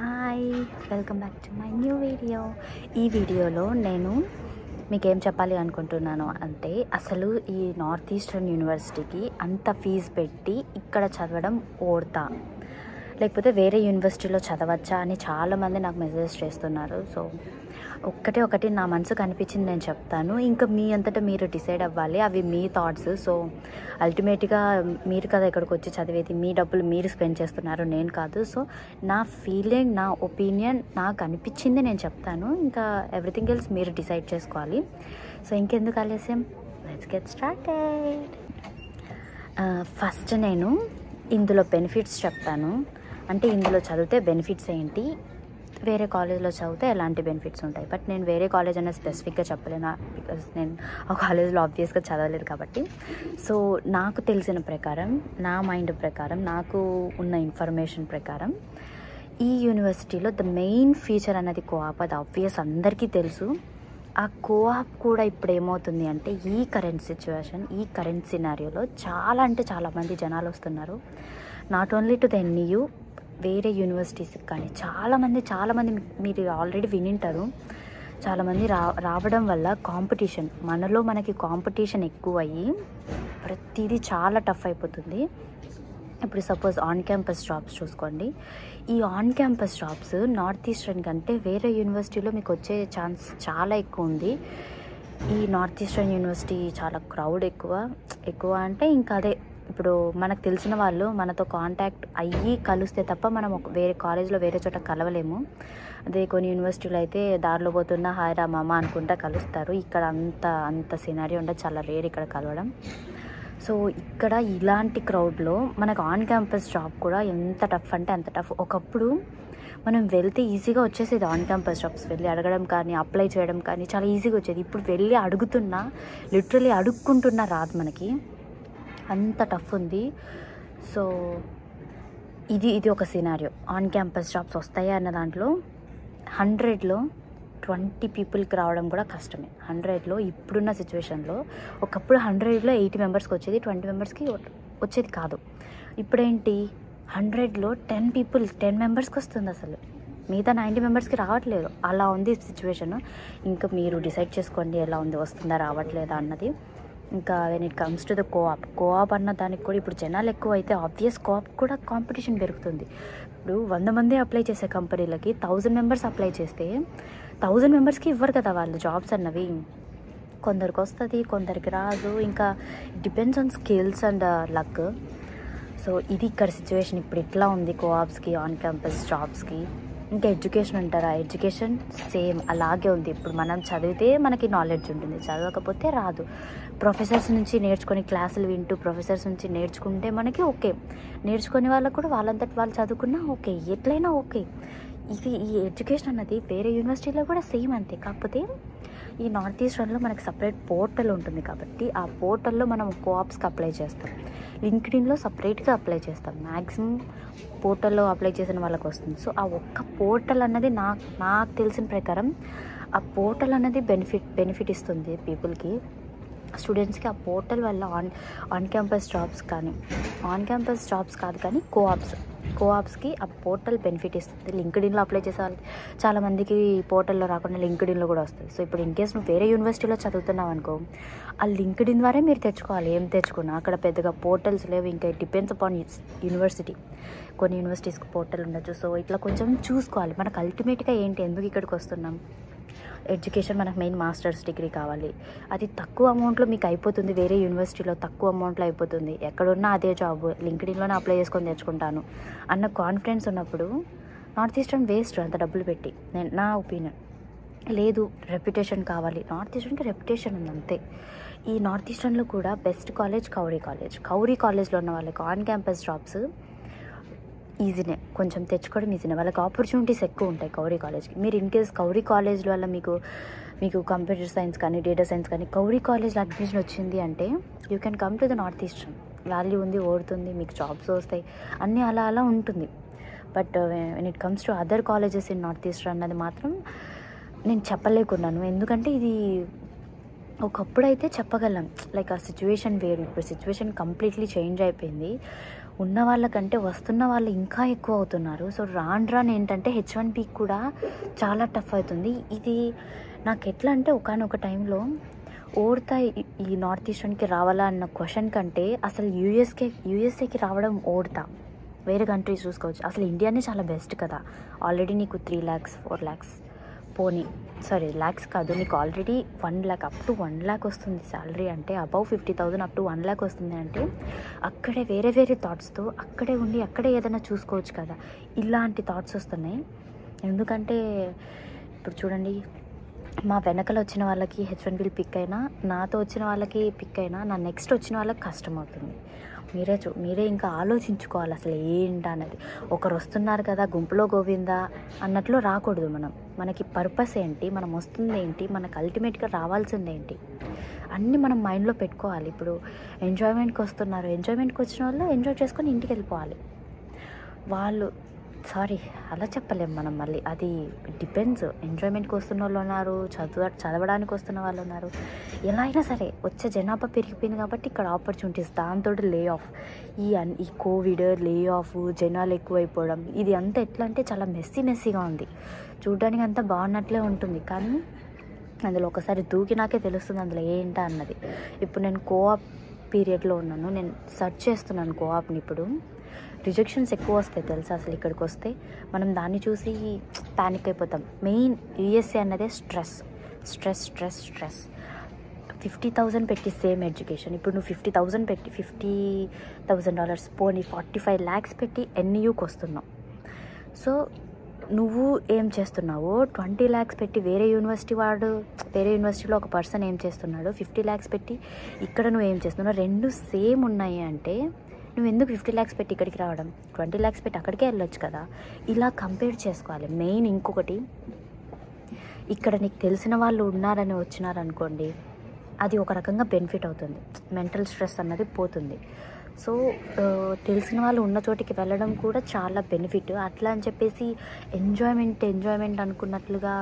Hi, welcome back to my new video. ఈ వీడియోలో నేను మీకేం చెప్పాలి అనుకుంటున్నాను అంటే, అసలు ఈ నార్త్ ఈస్టర్న్ యూనివర్సిటీకి అంత ఫీజు పెట్టి ఇక్కడ చదవడం ఓర్తా, లేకపోతే వేరే యూనివర్సిటీలో చదవచ్చా అని చాలామంది నాకు మెసేజ్ చేస్తున్నారు. సో ఒకటి నా మనసుకు అనిపించింది నేను చెప్తాను. ఇంకా మీ అంతటా మీరు డిసైడ్ అవ్వాలి, అవి మీ థాట్స్. సో అల్టిమేట్గా మీరు కదా ఇక్కడికి వచ్చి చదివేది, మీ డబ్బులు మీరు స్పెండ్ చేస్తున్నారు, నేను కాదు. సో నా ఫీలింగ్, నా ఒపీనియన్, నాకు అనిపించింది నేను చెప్తాను. ఇంకా ఎవ్రీథింగ్ ఎల్స్ మీరు డిసైడ్ చేసుకోవాలి. సో ఇంకెందుకు ఆలస్యం, లెట్స్ గెట్ స్టార్టెడ్. ఫస్ట్ నేను ఇందులో బెనిఫిట్స్ చెప్తాను. అంటే ఇందులో చదివితే బెనిఫిట్స్ ఏంటి, వేరే కాలేజ్లో చదివితే ఎలాంటి బెనిఫిట్స్ ఉంటాయి. బట్ నేను వేరే కాలేజ్ అనేది స్పెసిఫిక్గా చెప్పలేను, బికాస్ నేను ఆ కాలేజ్లో ఆబ్వియస్గా చదవలేదు కాబట్టి. సో నాకు తెలిసిన ప్రకారం, నా మైండ్ ప్రకారం, నాకు ఉన్న ఇన్ఫర్మేషన్ ప్రకారం, ఈ యూనివర్సిటీలో ద మెయిన్ ఫీచర్ అనేది కోఆప్. అది ఆబ్వియస్, అందరికీ తెలుసు. ఆ కోఆప్ కూడా ఇప్పుడు ఏమవుతుంది అంటే, ఈ కరెంట్ సిచ్యువేషన్, ఈ కరెంట్ సినారియోలో చాలా అంటే చాలామంది జనాలు వస్తున్నారు. నాట్ ఓన్లీ టు ద ఎన్ఈయూ, వేరే యూనివర్సిటీస్కి కానీ చాలామంది మీరు ఆల్రెడీ వినింటారు. చాలామంది రావడం వల్ల కాంపిటీషన్, మనకి కాంపిటీషన్ ఎక్కువ అయ్యి ప్రతిదీ చాలా టఫ్ అయిపోతుంది. ఇప్పుడు సపోజ్ ఆన్ క్యాంపస్ జాబ్స్ చూసుకోండి. ఈ on campus jobs north eastern కంటే వేరే యూనివర్సిటీలో మీకు వచ్చే ఛాన్స్ చాలా ఎక్కువ ఉంది. ఈ నార్త్ ఈస్టర్న్ యూనివర్సిటీ చాలా క్రౌడ్ ఎక్కువ అంటే ఇంకా అదే, ఇప్పుడు మనకు తెలిసిన వాళ్ళు మనతో కాంటాక్ట్ అయ్యి కలిస్తే తప్ప మనం వేరే కాలేజ్లో వేరే చోట కలవలేము. అదే కొన్ని యూనివర్సిటీలో అయితే దారిలో పోతున్న హాయ్ రా మామ అనుకుంటా కలుస్తారు. ఇక్కడ అంత సినారీ ఉండదు, చాలా రేర్ ఇక్కడ కలవడం. సో ఇక్కడ ఇలాంటి క్రౌడ్లో మనకు ఆన్ క్యాంపస్ జాబ్ కూడా ఎంత టఫ్ అంటే అంత టఫ్. ఒకప్పుడు మనం వెళ్తే ఈజీగా వచ్చేసేది, ఆన్ క్యాంపస్ జాబ్స్ వెళ్ళి అడగడం కానీ అప్లై చేయడం కానీ చాలా ఈజీగా వచ్చేది. ఇప్పుడు వెళ్ళి అడుగుతున్నా, లిటరలీ అడుక్కుంటున్నా రాదు మనకి, అంత టఫ్ ఉంది. సో ఇది ఒక సినారియో. ఆన్ క్యాంపస్ జాబ్స్ వస్తాయా అన్న దాంట్లో 100లో 20 పీపుల్కి రావడం కూడా కష్టమే. 100లో ఇప్పుడున్న సిచ్యువేషన్లో, ఒకప్పుడు 100లో 80 మెంబర్స్కి వచ్చేది, 20 మెంబర్స్కి వచ్చేది కాదు. ఇప్పుడేంటి 100లో 10 మెంబర్స్కి వస్తుంది, అసలు మిగతా 90 మెంబర్స్కి రావట్లేదు. అలా ఉంది సిచ్యువేషన్. ఇంకా మీరు డిసైడ్ చేసుకోండి ఎలా ఉంది, వస్తుందా రావట్లేదా అన్నది. ఇంకా when it comes to the co-op అన్న దానికి కూడా ఇప్పుడు జనాలు ఎక్కువ అయితే ఆబ్వియస్ కోఆప్ కూడా కాంపిటీషన్ పెరుగుతుంది. ఇప్పుడు 100 మంది అప్లై చేసే కంపెనీలకి 1000 మెంబర్స్ అప్లై చేస్తే 1000 మెంబర్స్కి ఇవ్వరు కదా వాళ్ళు జాబ్స్ అన్నవి. కొందరికి వస్తుంది, కొందరికి రాదు. ఇంకా depends on skills and luck. So ఇది ఇక్కడ సిచ్యువేషన్ ఇప్పుడు ఇట్లా ఉంది కోఆప్స్కి, ఆన్ క్యాంపస్ జాబ్స్కి. ఇంకా ఎడ్యుకేషన్ అంటారా, ఎడ్యుకేషన్ సేమ్ అలాగే ఉంది. ఇప్పుడు మనం చదివితే మనకి నాలెడ్జ్ ఉంటుంది, చదవకపోతే రాదు. ప్రొఫెసర్స్ నుంచి నేర్చుకొని, క్లాసులు వింటూ ప్రొఫెసర్స్ నుంచి నేర్చుకుంటే మనకి ఓకే, నేర్చుకునే వాళ్ళకు కూడా వాళ్ళంతటి వాళ్ళు చదువుకున్నా ఓకే, ఎట్లయినా ఓకే. ఈ ఎడ్యుకేషన్ అన్నది వేరే యూనివర్సిటీలో కూడా సేమ్ అంతే. కాకపోతే ఈ నార్త్ ఈస్టర్న్లో మనకి సపరేట్ పోర్టల్ ఉంటుంది కాబట్టి ఆ పోర్టల్లో మనం కోఆప్స్కి అప్లై చేస్తాం, లింక్డ్ఇన్లో సపరేట్గా అప్లై చేస్తాం. మ్యాక్సిమం పోర్టల్లో అప్లై చేసిన వాళ్ళకి వస్తుంది. సో ఆ ఒక్క పోర్టల్ అన్నది నాకు తెలిసిన ప్రకారం ఆ పోర్టల్ అన్నది బెనిఫిట్ ఇస్తుంది పీపుల్కి, స్టూడెంట్స్కి. ఆ పోర్టల్ వల్ల ఆన్ క్యాంపస్ జాబ్స్ కానీ, ఆన్ క్యాంపస్ జాబ్స్ కాదు కానీ కోఆప్స్కి ఆ పోర్టల్ బెనిఫిట్ ఇస్తుంది. లింక్డ్ఇన్లో అప్లై చేసే వాళ్ళు చాలామందికి పోర్టల్లో రాకుండా లింక్డ్ఇన్లో కూడా వస్తుంది. సో ఇప్పుడు ఇన్ కేస్ నువ్వు వేరే యూనివర్సిటీలో చదువుతున్నావు అనుకో, ఆ లింక్డ్ఇన్ ద్వారా మీరు తెచ్చుకోవాలి. ఏం తెచ్చుకున్నా అక్కడ పెద్దగా పోర్టల్స్ లేవు. ఇంకా డిపెండ్స్ అపాన్ యూనివర్సిటీ, కొన్ని యూనివర్సిటీస్కి పోర్టల్ ఉండొచ్చు. సో ఇట్లా కొంచెం చూసుకోవాలి. మనకు అల్టిమేట్గా ఏంటి, ఎందుకు ఇక్కడికి వస్తున్నాం, ఎడ్యుకేషన్. మనకు మెయిన్ మాస్టర్స్ డిగ్రీ కావాలి. అది తక్కువ అమౌంట్లో మీకు అయిపోతుంది, వేరే యూనివర్సిటీలో తక్కువ అమౌంట్లో అయిపోతుంది. ఎక్కడున్నా అదే జాబ్, లింక్డ్ఇన్లోనే అప్లై చేసుకొని తెచ్చుకుంటాను అన్న కాన్ఫిడెన్స్ ఉన్నప్పుడు నార్త్ ఈస్టర్న్ వేస్ట్ అంత డబ్బులు పెట్టి, నా ఒపీనియన్. లేదు, రెప్యుటేషన్ కావాలి, నార్త్ ఈస్టర్న్కి రెప్యుటేషన్ ఉంది అంతే. ఈ నార్త్ ఈస్టర్న్లో కూడా బెస్ట్ కాలేజ్ కౌరీ కాలేజ్లో ఉన్న వాళ్ళకి ఆన్ క్యాంపస్ జాబ్స్ ఈజీనే, కొంచెం తెచ్చుకోవడం ఈజీనే. వాళ్ళకి ఆపర్చునిటీస్ ఎక్కువ ఉంటాయి కౌరీ కాలేజ్కి. మీరు ఇన్ కేస్ కౌరీ కాలేజ్ వల్ల మీకు కంప్యూటర్ సైన్స్ కానీ, డేటా సైన్స్ కానీ కౌరీ కాలేజ్లో అడ్మిషన్ వచ్చింది అంటే you can come to the north eastern. Value ఉంది, ఓడుతుంది, మీకు జాబ్స్ వస్తాయి, అన్నీ అలా ఉంటుంది. But when it comes to other colleges in north eastern అన్నది మాత్రం నేను చెప్పలేకున్నాను. ఎందుకంటే ఇది ఒకప్పుడైతే చెప్పగలం లైక్ ఆ సిచ్యువేషన్ వేరు, ఇప్పుడు సిచ్యువేషన్ కంప్లీట్లీ చేంజ్ అయిపోయింది. ఉన్న వాళ్ళకంటే వస్తున్న వాళ్ళు ఇంకా ఎక్కువ అవుతున్నారు. సో రాను ఏంటంటే H1B కూడా చాలా టఫ్ అవుతుంది. ఇది నాకు ఎట్లా అంటే ఒకానొక టైంలో ఓడతా ఈ నార్త్ ఈస్టర్న్కి రావాలా అన్న క్వశ్చన్ కంటే అసలు యూఎస్ఏకి రావడం ఓడతా, వేరే కంట్రీస్ చూసుకోవచ్చు. అసలు ఇండియానే చాలా బెస్ట్ కదా. ఆల్రెడీ నీకు 3 lakhs 4 lakhs పోనీ ల్యాక్స్ కాదు, నీకు already 1 lakh up to 1 lakh వస్తుంది శాలరీ. అంటే అబౌవ్ 50,000 అప్ టు 1 lakh వస్తుంది. అంటే అక్కడే వేరే థాట్స్తో అక్కడే ఉండి అక్కడే ఏదైనా చూసుకోవచ్చు కదా. ఇలాంటి థాట్స్ వస్తున్నాయి. ఎందుకంటే ఇప్పుడు చూడండి, మా వెనకలు వచ్చిన వాళ్ళకి H1B పిక్ అయినా, నాతో వచ్చిన వాళ్ళకి పిక్ అయినా, నా నెక్స్ట్ వచ్చిన వాళ్ళకి కష్టం అవుతుంది. మీరే ఇంకా ఆలోచించుకోవాలి అసలు ఏంటన్నది. ఒకరు వస్తున్నారు కదా గుంపులో గోవిందా అన్నట్లు రాకూడదు. మనకి పర్పస్ ఏంటి, మనం వస్తుంది ఏంటి, మనకు అల్టిమేట్గా రావాల్సింది ఏంటి అన్నీ మనం మైండ్లో పెట్టుకోవాలి. ఇప్పుడు ఎంజాయ్మెంట్కి వస్తున్నారు, ఎంజాయ్మెంట్కి వచ్చిన వాళ్ళు ఎంజాయ్ చేసుకొని ఇంటికి వెళ్ళిపోవాలి. వాళ్ళు అలా చెప్పలేము మనం. మళ్ళీ అది డిపెండ్స్. ఎంజాయ్మెంట్కి వస్తున్న వాళ్ళు ఉన్నారు, చదవడానికి వస్తున్న వాళ్ళు ఉన్నారు. ఎలా అయినా సరే వచ్చే జనాభా పెరిగిపోయింది కాబట్టి ఇక్కడ ఆపర్చునిటీస్, దాంతో లే ఆఫ్, ఈ కోవిడ్, లే ఆఫ్, జనాలు ఎక్కువైపోవడం, ఇది అంతా ఎట్లా అంటే చాలా మెస్సీగా ఉంది. చూడడానికి అంతా బాగున్నట్లే ఉంటుంది, కానీ అందులో ఒకసారి దూకినాకే తెలుస్తుంది అందులో ఏంటా అన్నది. ఇప్పుడు నేను కోఆప్ పీరియడ్లో ఉన్నాను, నేను సెర్చ్ చేస్తున్నాను కోఆప్ని. ఇప్పుడు రిజెక్షన్స్ ఎక్కువ వస్తాయి తెలుసా అసలు ఇక్కడికి వస్తే. మనం దాన్ని చూసి ప్యానిక్ అయిపోతాం. మెయిన్ యూఎస్ఏ అన్నదే స్ట్రెస్. 50,000 పెట్టి సేమ్ ఎడ్యుకేషన్, ఇప్పుడు నువ్వు 50,000 పెట్టి $50,000 పోనీ 45 lakhs పెట్టి NUకి వస్తున్నావు. సో నువ్వు ఏం చేస్తున్నావు, 20 lakhs పెట్టి వేరే యూనివర్సిటీలో ఒక పర్సన్ ఏం చేస్తున్నాడు, 50 lakhs పెట్టి ఇక్కడ నువ్వు ఏం చేస్తున్నావు, రెండు సేమ్ ఉన్నాయి. అంటే నువ్వు ఎందుకు 50 lakhs పెట్టి ఇక్కడికి రావడం, 20 lakhs పెట్టి అక్కడికే వెళ్ళొచ్చు కదా. ఇలా కంపేర్ చేసుకోవాలి. మెయిన్ ఇంకొకటి, ఇక్కడ నీకు తెలిసిన వాళ్ళు ఉన్నారని వచ్చినారనుకోండి, అది ఒక రకంగా బెనిఫిట్ అవుతుంది, మెంటల్ స్ట్రెస్ అన్నది పోతుంది. సో తెలిసిన వాళ్ళు ఉన్న చోటికి వెళ్ళడం కూడా చాలా బెనిఫిట్. అట్లా అని చెప్పేసి ఎంజాయ్మెంట్ అనుకున్నట్లుగా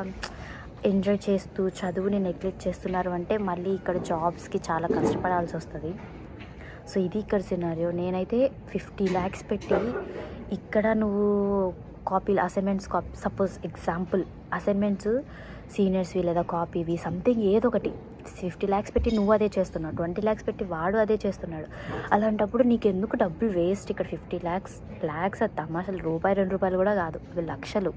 ఎంజాయ్ చేస్తూ చదువుని నెగ్లెక్ట్ చేస్తున్నారు అంటే మళ్ళీ ఇక్కడ జాబ్స్కి చాలా కష్టపడాల్సి వస్తుంది. సో ఇది ఇక్కడ సినారియో. నేనైతే 50 lakhs పెట్టి ఇక్కడ నువ్వు అసైన్మెంట్స్ సపోజ్ ఎగ్జాంపుల్ అసైన్మెంట్స్ సీనియర్స్వి లేదా కాపీవి సంథింగ్ ఏదో ఒకటి 50 lakhs పెట్టి నువ్వు అదే చేస్తున్నావు, 20 lakhs పెట్టి వాడు అదే చేస్తున్నాడు. అలాంటప్పుడు నీకు ఎందుకు డబ్బులు వేస్ట్? ఇక్కడ 50 lakhs అది తమాషాలు, ₹2 కూడా కాదు, అవి లక్షలు.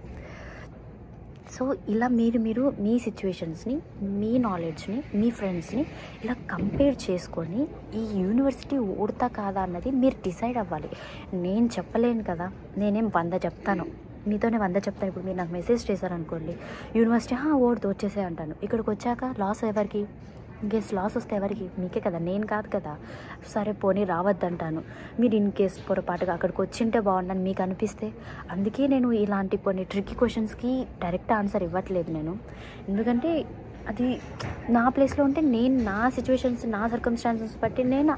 సో ఇలా మీరు మీ సిచ్యువేషన్స్ని, మీ నాలెడ్జ్ని, మీ ఫ్రెండ్స్ని ఇలా కంపేర్ చేసుకొని ఈ యూనివర్సిటీ ఓడతా కాదా అన్నది మీరు డిసైడ్ అవ్వాలి. నేను చెప్పలేను కదా, నేనేం 100 చెప్తాను, మీతోనే 100 చెప్తాను. ఇప్పుడు మీరు నాకు మెసేజ్ చేశారనుకోండి, యూనివర్సిటీ ఓడితో వచ్చేసే అంటాను. ఇక్కడికి వచ్చాక లాస్ ఎవరికి? ఇన్కేస్ లాస్ వస్తే ఎవరికి? మీకే కదా, నేను కాదు కదా. సరే పోనీ రావద్దంటాను. మీరు ఇన్కేస్ పొరపాటుగా అక్కడికి వచ్చింటే బాగుండని మీకు అనిపిస్తే, అందుకే నేను ఇలాంటి కొన్ని ట్రిక్కీ క్వశ్చన్స్కి డైరెక్ట్ ఆన్సర్ ఇవ్వట్లేదు నేను. ఎందుకంటే అది నా ప్లేస్లో ఉంటే నేను నా సిచ్యువేషన్స్, నా సర్కమ్స్టాన్సెస్ బట్టి నేను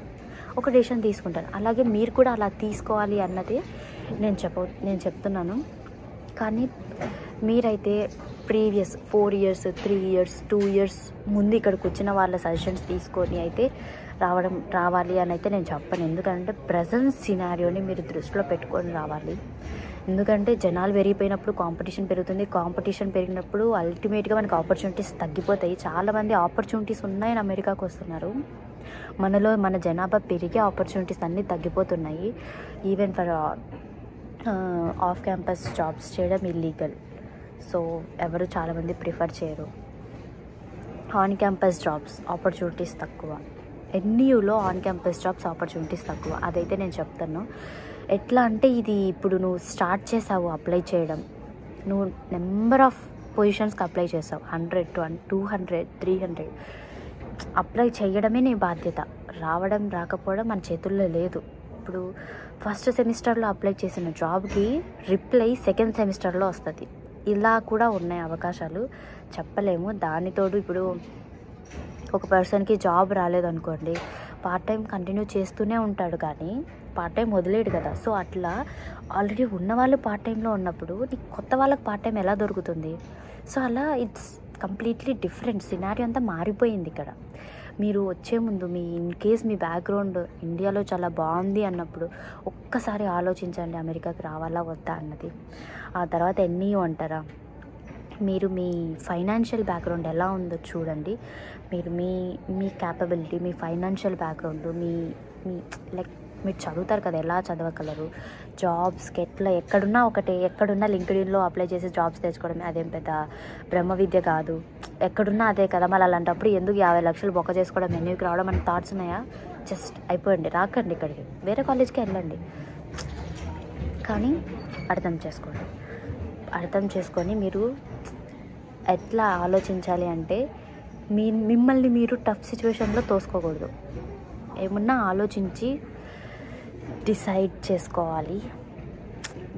ఒక డెసిషన్ తీసుకుంటాను. అలాగే మీరు కూడా అలా తీసుకోవాలి అన్నది నేను చెప్తున్నాను. కానీ మీరైతే ప్రీవియస్ 4 years 3 years 2 years ముందు ఇక్కడికి వచ్చిన వాళ్ళ సజెషన్స్ తీసుకొని అయితే రావాలి అని అయితే నేను చెప్పను. ఎందుకంటే ప్రజెంట్ సినారియోని మీరు దృష్టిలో పెట్టుకొని రావాలి. ఎందుకంటే జనాలు పెరిగిపోయినప్పుడు కాంపిటీషన్ పెరుగుతుంది. కాంపిటీషన్ పెరిగినప్పుడు అల్టిమేట్గా మనకి ఆపర్చునిటీస్ తగ్గిపోతాయి. చాలామంది ఆపర్చునిటీస్ ఉన్నాయని అమెరికాకు వస్తున్నారు. మన జనాభా పెరిగే ఆపర్చునిటీస్ అన్నీ తగ్గిపోతున్నాయి. Even for off campus jobs చేయడం ఇల్లీగల్. సో ఎవరు చాలామంది ప్రిఫర్ చేయరు. ఆన్ క్యాంపస్ జాబ్స్ ఆపర్చునిటీస్ తక్కువ. NUలో ఆన్ క్యాంపస్ జాబ్స్ ఆపర్చునిటీస్ తక్కువ. అదైతే నేను చెప్తాను. ఎట్లా అంటే ఇది ఇప్పుడు నువ్వు స్టార్ట్ చేసావు అప్లై చేయడం, నువ్వు నెంబర్ ఆఫ్ పొజిషన్స్కి అప్లై చేసావు, 100 200 300 అప్లై చేయడమే నీ బాధ్యత. రావడం రాకపోవడం మన చేతుల్లో లేదు. ఇప్పుడు ఫస్ట్ సెమిస్టర్లో అప్లై చేసిన జాబ్కి రిప్లై సెకండ్ సెమిస్టర్లో వస్తుంది. ఇలా కూడా ఉన్నాయి అవకాశాలు, చెప్పలేము. దానితోడు ఇప్పుడు ఒక పర్సన్కి జాబ్ రాలేదనుకోండి, పార్ట్ టైం కంటిన్యూ చేస్తూనే ఉంటాడు, కానీ పార్ట్ టైం వదిలేడు కదా. సో అట్లా ఆల్రెడీ ఉన్నవాళ్ళు పార్ట్ టైంలో ఉన్నప్పుడు కొత్త వాళ్ళకి పార్ట్ టైం ఎలా దొరుకుతుంది? సో అలా ఇట్స్ కంప్లీట్లీ డిఫరెంట్ సినారియో అంతా మారిపోయింది ఇక్కడ. మీరు వచ్చే ముందు ఇన్ కేస్ మీ బ్యాక్గ్రౌండ్ ఇండియాలో చాలా బాగుంది అన్నప్పుడు ఒక్కసారి ఆలోచించండి అమెరికాకి రావాలా వద్దా అన్నది. ఆ తర్వాత ఎన్ఈయూ అంటారా, మీరు మీ ఫైనాన్షియల్ బ్యాక్గ్రౌండ్ ఎలా ఉందో చూడండి. మీరు మీ క్యాపబిలిటీ, మీ ఫైనాన్షియల్ బ్యాక్గ్రౌండ్, మీ లైక్ మీరు చదువుతారు కదా, ఎలా చదవగలరు, జాబ్స్కి ఎక్కడున్నా ఒకటే, ఎక్కడున్నా లింక్డ్ఇన్లో అప్లై చేసి జాబ్స్ తెచ్చుకోవడమే అదేం పెద్ద బ్రహ్మ విద్య కాదు. ఎక్కడున్నా అదే కదా. మళ్ళీ అలాంటప్పుడు ఎందుకు 50 లక్షలు బొక్క చేసుకోవడం, ఎన్యూకి రావడం అని థాట్స్ ఉన్నాయా? జస్ట్ అయిపోయండి, రాకండి ఇక్కడికి, వేరే కాలేజ్కి వెళ్ళండి. కానీ అర్థం చేసుకొని మీరు ఎట్లా ఆలోచించాలి అంటే మిమ్మల్ని మీరు టఫ్ సిచ్యువేషన్లో తోసుకోకూడదు. ఏమన్నా ఆలోచించి డిసైడ్ చేసుకోవాలి.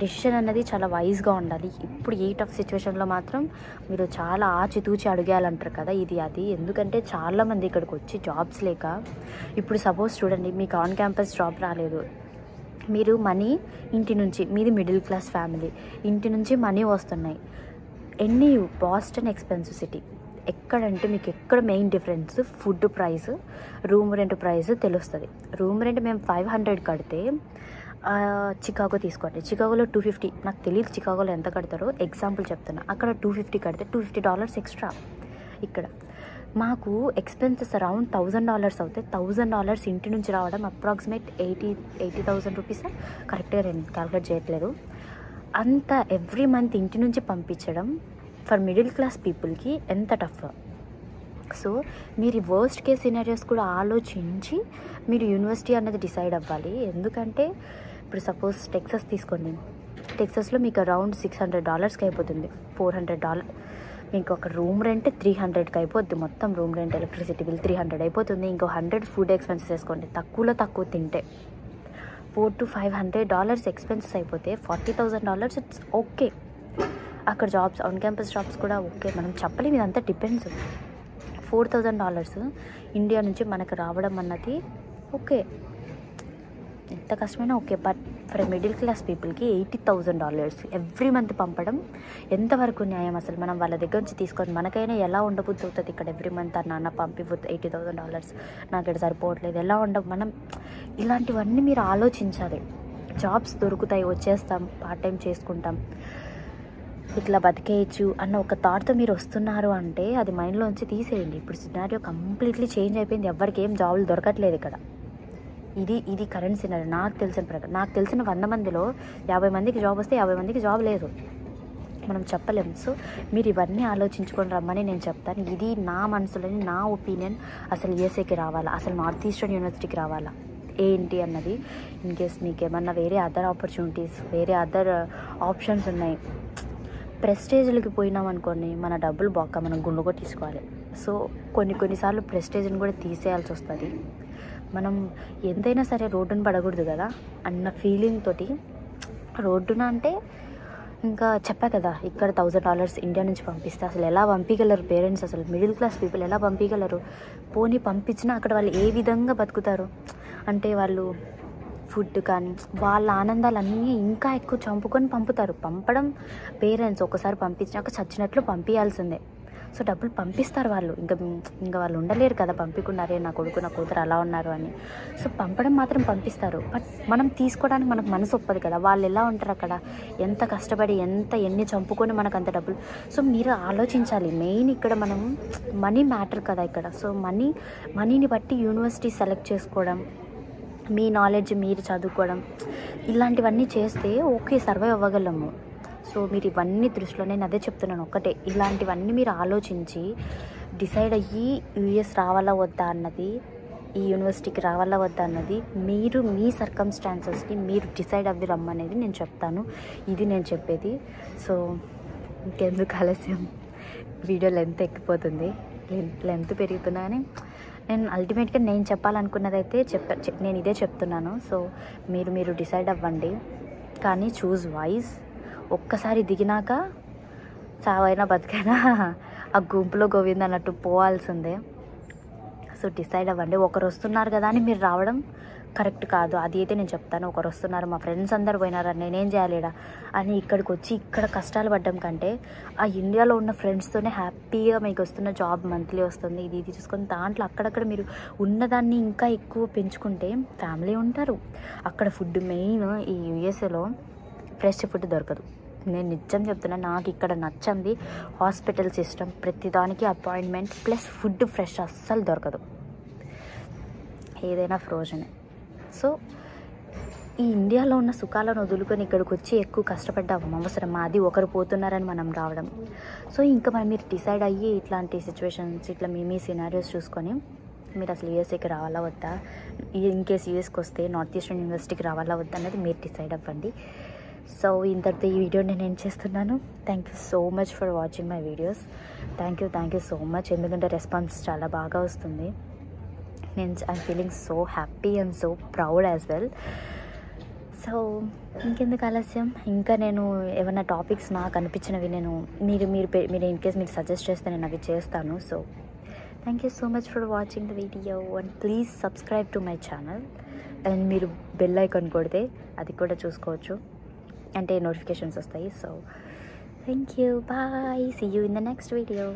డెసిషన్ అనేది చాలా వైజ్గా ఉండాలి. ఇప్పుడు ఈ టఫ్ సిచ్యువేషన్లో మాత్రం మీరు చాలా ఆచితూచి అడిగేయాలంటారు కదా, ఇది అది. ఎందుకంటే చాలామంది ఇక్కడికి వచ్చి జాబ్స్ లేక, ఇప్పుడు సపోజ్ చూడండి, మీకు ఆన్ క్యాంపస్ జాబ్ రాలేదు, మీరు మనీ ఇంటి నుంచి, మీది మిడిల్ క్లాస్ ఫ్యామిలీ, ఇంటి నుంచి మనీ వస్తున్నాయి. ఎన్ఈయూ బాస్టన్ ఎక్స్పెన్సివ్ సిటీ. ఎక్కడంటే మీకు ఎక్కడ main difference food price, room rent price తెలుస్తుంది. రూమ్ రెంట్ మేము 500 కడితే, చికాగో తీసుకోండి, చికాగోలో 250. నాకు తెలియదు చికాగోలో ఎంత కడతారో, ఎగ్జాంపుల్ చెప్తున్నా. అక్కడ 250 కడితే $250 ఎక్స్ట్రా. ఇక్కడ మాకు ఎక్స్పెన్సెస్ అరౌండ్ $1000 అవుతాయి. $1000 ఇంటి నుంచి రావడం అప్రాక్సిమేట్ 80,000 రూపీస్. కరెక్ట్గా నేను క్యాల్కులేట్ చేయట్లేదు. అంత ఎవ్రీ మంత్ ఇంటి నుంచి పంపించడం ఫర్ మిడిల్ క్లాస్ పీపుల్కి ఎంత టఫ్. సో మీరు వర్స్ట్ కేస్ సినారియోస్ కూడా ఆలోచించి మీరు యూనివర్సిటీ అన్నది డిసైడ్ అవ్వాలి. ఎందుకంటే ఇప్పుడు సపోజ్ టెక్సస్ తీసుకోండి, టెక్సస్లో మీకు అరౌండ్ $600కి అయిపోతుంది, $400. మీకు ఒక రూమ్ రెంట్ 300కి అయిపోద్ది. మొత్తం రూమ్ రెంట్, ఎలక్ట్రిసిటీ బిల్ 300 అయిపోతుంది. ఇంకో 100 ఫుడ్ ఎక్స్పెన్సెస్ వేసుకోండి, తక్కువ తింటే $400 to $500 ఎక్స్పెన్సెస్ అయిపోతే $40,000 ఇట్స్ ఓకే. అక్కడ జాబ్స్, ఆన్ క్యాంపస్ జాబ్స్ కూడా ఓకే. మనం చెప్పలేము, ఇదంతా డిపెండ్స్. $4,000 ఇండియా నుంచి మనకు రావడం అన్నది ఓకే, ఎంత కష్టమైనా okay. But for middle class పీపుల్కి $80,000 ఎవ్రీ మంత్ పంపడం ఎంతవరకు న్యాయం? అసలు మనం వాళ్ళ దగ్గర నుంచి తీసుకొని మనకైనా ఎలా ఉండబుద్ధి అవుతుంది? ఇక్కడ ఎవ్రీ మంత్ నాన్న పంపిపోతే $80,000 నాకు ఇక్కడ సరిపోవట్లేదు, ఎలా మనం ఇలాంటివన్నీ మీరు ఆలోచించాలి. జాబ్స్ దొరుకుతాయి, వచ్చేస్తాం, పార్ట్ టైం చేసుకుంటాం, ఇట్లా బతికేయచ్చు అన్న ఒక థాట్తో మీరు వస్తున్నారు అంటే అది మైండ్లోంచి తీసేయండి. ఇప్పుడు సినారియో కంప్లీట్లీ చేంజ్ అయిపోయింది. ఎవరికి ఏం జాబులు దొరకట్లేదు ఇక్కడ. ఇది కరెంట్ సినారియో. నాకు తెలిసిన ప్రకారం, నాకు తెలిసిన 100 మందిలో 50 మందికి జాబ్ వస్తే 50 మందికి జాబ్ లేదు. మనం చెప్పలేము. సో మీరు ఇవన్నీ ఆలోచించుకొని రమ్మని నేను చెప్తాను. ఇది నా మనసులోని నా ఒపీనియన్. అసలు యూఎస్ఏకి రావాలా, అసలు నార్త్ ఈస్టర్న్ యూనివర్సిటీకి రావాలా ఏంటి అన్నది. ఇన్ కేస్ మీకు ఏమన్నా వేరే అదర్ ఆపర్చునిటీస్, వేరే అదర్ ఆప్షన్స్ ఉన్నాయి, ప్రెస్టేజ్లకి పోయినామనుకోండి, మన డబ్బులు బొక్క, మనం గుండు కొట్టించుకోవాలి. సో కొన్నిసార్లు ప్రెస్టేజ్ని కూడా తీసేయాల్సి వస్తుంది. మనం ఎంతైనా సరే రోడ్డును పడకూడదు కదా అన్న ఫీలింగ్ తోటి రోడ్డున అంటే ఇంకా చెప్పా కదా, ఇక్కడ $1,000 ఇండియా నుంచి పంపిస్తే అసలు ఎలా పంపించగలరు పేరెంట్స్? అసలు మిడిల్ క్లాస్ పీపుల్ ఎలా పంపించగలరు? పోనీ పంపించినా అక్కడ వాళ్ళు ఏ విధంగా బతుకుతారు అంటే, వాళ్ళు ఫుడ్ కానీ వాళ్ళ ఆనందాలన్నీ ఇంకా ఎక్కువ చంపుకొని పంపుతారు. పంపడం పేరెంట్స్ ఒకసారి పంపించినాక చచ్చినట్లు పంపించాల్సిందే. సో డబ్బులు పంపిస్తారు వాళ్ళు, ఇంకా వాళ్ళు ఉండలేరు కదా పంపించుకున్నారే నా కొడుకు నా కూతురు అలా ఉన్నారు అని. సో పంపడం మాత్రం పంపిస్తారు. బట్ మనం తీసుకోవడానికి మనకు మనసు ఒప్పదు కదా. వాళ్ళు ఎలా ఉంటారు అక్కడ, ఎంత కష్టపడి ఎన్ని చంపుకొని మనకు అంత డబ్బులు. సో మీరు ఆలోచించాలి. మెయిన్ ఇక్కడ మనం మనీ మ్యాటర్ కదా ఇక్కడ. సో మనీని బట్టి యూనివర్సిటీ సెలెక్ట్ చేసుకోవడం, మీ నాలెడ్జ్ మీరు చదువుకోవడం, ఇలాంటివన్నీ చేస్తే ఓకే సర్వైవ్ అవ్వగలము. సో మీరు ఇవన్నీ దృష్టిలో, నేను అదే చెప్తున్నాను ఒక్కటే, ఇలాంటివన్నీ మీరు ఆలోచించి డిసైడ్ అయ్యి యూఎస్ రావాలా వద్దా అన్నది, ఈ యూనివర్సిటీకి రావాలా వద్దా అన్నది మీరు మీ సర్కమ్స్టాన్సెస్ని మీరు డిసైడ్ అవ్వి రమ్మనేది నేను చెప్తాను. ఇది నేను చెప్పేది. సో ఇంకెందుకు ఆలస్యం, వీడియో లెంత్ ఎక్కిపోతుంది, లెంత్ పెరుగుతున్నా కానీ నేను అల్టిమేట్గా నేను చెప్పాలనుకున్నదైతే నేను ఇదే చెప్తున్నాను. సో మీరు డిసైడ్ అవ్వండి, కానీ చూజ్ వైజ్. ఒక్కసారి దిగినాక చావైనా బతికైనా ఆ గుంపులో గోవింద అన్నట్టు పోవాల్సిందే. సో డిసైడ్ అవ్వండి. ఒకరు వస్తున్నారు కదా అని మీరు రావడం కరెక్ట్ కాదు. అది అయితే నేను చెప్తాను. ఒకరు వస్తున్నారు, మా ఫ్రెండ్స్ అందరు పోయినారు, నేనేం చేయాలిడా అని ఇక్కడికి వచ్చి ఇక్కడ కష్టాలు పడ్డం కంటే ఆ ఇండియాలో ఉన్న ఫ్రెండ్స్తోనే హ్యాపీగా మీకు వస్తున్న జాబ్ మంత్లీ వస్తుంది, ఇది చూసుకొని దాంట్లో అక్కడక్కడ మీరు ఉన్నదాన్ని ఇంకా ఎక్కువ పెంచుకుంటే ఫ్యామిలీ ఉంటారు. అక్కడ ఫుడ్ మెయిన్ ఈ యూఎస్ఏలో ఫ్రెష్ ఫుడ్ దొరకదు. నేను నిజం చెప్తున్నా, నాకు ఇక్కడ నచ్చింది హాస్పిటల్ సిస్టమ్, ప్రతిదానికి అపాయింట్మెంట్ ప్లస్ ఫుడ్ ఫ్రెష్ అస్సలు దొరకదు, ఏదైనా ఫ్రోజనే. సో ఈ ఇండియాలో ఉన్న సుఖాలను వదులుకొని ఇక్కడికి వచ్చి ఎక్కువ కష్టపడ్డాము అవసరమా? అది ఒకరు పోతున్నారని మనం రావడం. సో ఇంకా మీరు డిసైడ్ అయ్యి ఇట్లాంటి సిచ్యువేషన్స్, ఇట్లా మీ సినారియోస్ చూసుకొని మీరు అసలు యూఎస్ఏకి రావాలా వద్దా, ఇన్ కేస్ యూఎస్కి వస్తే నార్త్ ఈస్టర్న్ యూనివర్సిటీకి రావాలా వద్దా అనేది మీరు డిసైడ్ అవ్వండి. సో ఇంతటితో ఈ వీడియో నేను ఏం చేస్తున్నాను. Thank you so much for watching my videos. Thank you so much. ఎందుకంటే రెస్పాన్స్ చాలా బాగా వస్తుంది. I'm feeling so happy and so proud as well. So ఇంకెందుకు ఆలస్యం, ఇంకా నేను ఏమైనా టాపిక్స్ నాకు అనిపించినవి నేను మీరు ఇన్ కేస్ మీరు సజెస్ట్ చేస్తే నేను అవి చేస్తాను. So thank you so much for watching the video and please subscribe to my channel. And మీరు బెల్ ఐకాన్ కొడితే అది కూడా చూసుకోవచ్చు, అంటే నోటిఫికేషన్స్ వస్తాయి. So thank you, bye, see you in the next video.